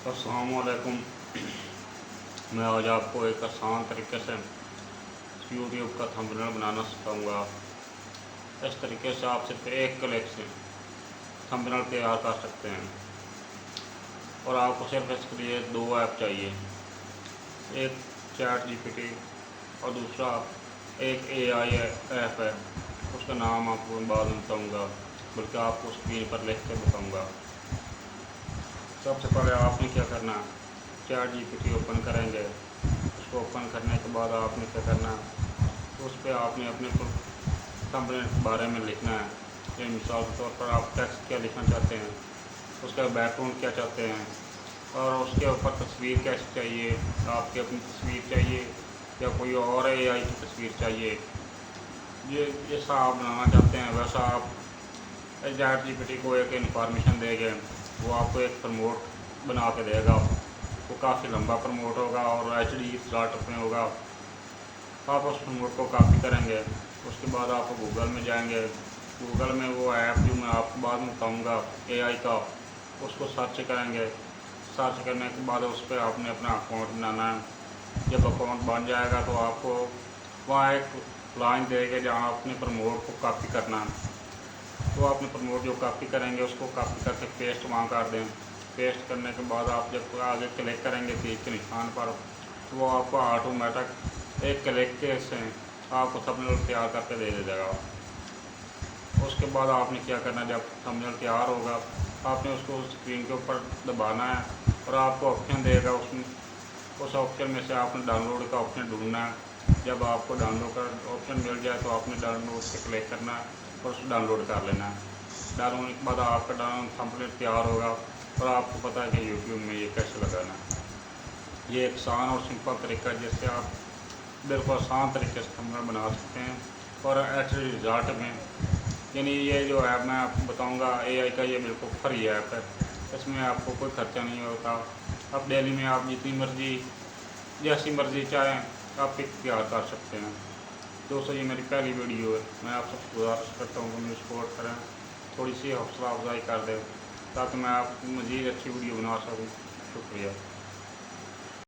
अस्सलाम वालेकुम। मैं आज आपको एक आसान तरीके से यूट्यूब का थंबनेल बनाना सिखाऊंगा। इस तरीके से आप सिर्फ एक क्लिक से थंबनेल तैयार कर सकते हैं और आपको सिर्फ इसके लिए दो ऐप चाहिए, एक चैट जीपीटी और दूसरा एक एआई ऐप है। उसका नाम आपको बाद में बताऊँगा, बल्कि आपको स्क्रीन पर लिख के बताऊँगा। सबसे पहले आपने क्या करना है, चैट जीपीटी ओपन करेंगे। उसको ओपन करने के बाद आपने क्या करना है, तो उस पर आपने अपने थंबनेल के बारे में लिखना है। कि मिसाल के तौर पर आप टेक्स्ट क्या लिखना चाहते हैं, उसका बैकग्राउंड क्या चाहते हैं, और उसके ऊपर तस्वीर कैसी चाहिए, आपकी अपनी तस्वीर चाहिए या कोई और एआई की तस्वीर चाहिए। ये जैसा आप बनाना चाहते हैं वैसा आप चैट जीपीटी को एक इन्फॉर्मेशन देंगे, वो आपको एक प्रमोट बना के देगा। वो काफ़ी लंबा प्रमोट होगा और HD स्टार्टअप में होगा। आप उस प्रमोट को कॉपी करेंगे, उसके बाद आप गूगल में जाएंगे। गूगल में वो ऐप जो मैं आपको बाद में बताऊँगा एआई का, उसको सर्च करेंगे। सर्च करने के बाद उस पर आपने अपना अकाउंट बनाना है। जब अकाउंट बन जाएगा तो आपको वहाँ एक लाइन देगा जहाँ आपने प्रमोट को कॉपी करना है। तो आपने प्रमोट जो कॉपी करेंगे उसको कॉपी करके पेस्ट वहाँ कर दें। पेस्ट करने के बाद आप जब आगे क्लिक करेंगे तीर के निशान पर, तो वो आपको ऑटोमेटिक एक क्लिक के से आपको थंबनेल तैयार करके दे देगा। उसके बाद आपने क्या करना है, जब थंबनेल तैयार होगा आपने उसको स्क्रीन के ऊपर दबाना है और आपको ऑप्शन देगा। उसमें उस ऑप्शन में से आपने डाउनलोड का ऑप्शन ढूंढना है। जब आपको डाउनलोड का ऑप्शन मिल जाए तो आपने डाउनलोड पे क्लिक करना है और उसको डाउनलोड कर लेना है। डाउनलोड के बाद आपका थंबनेल तैयार होगा और आपको पता है कि यूट्यूब में ये कैसे लगाना है। ये एक आसान और सिंपल तरीका है जिससे आप बिल्कुल आसान तरीके से थंबनेल बना सकते हैं और अच्छे रिजल्ट में। यानी ये जो ऐप मैं आपको बताऊंगा एआई का, ये बिल्कुल फ्री ऐप है। इसमें आपको कोई खर्चा नहीं होता। अब डेली में आप जितनी मर्ज़ी जैसी मर्ज़ी चाहें आप पिक तैयार कर सकते हैं। दोस्तों, ये मेरी पहली वीडियो है। मैं आप सबसे गुजारिश करता हूँ कि मुझे सपोर्ट करें, थोड़ी सी हौसला अफजाई कर दें ताकि मैं आपको मज़ीद अच्छी वीडियो बना सकूँ। शुक्रिया।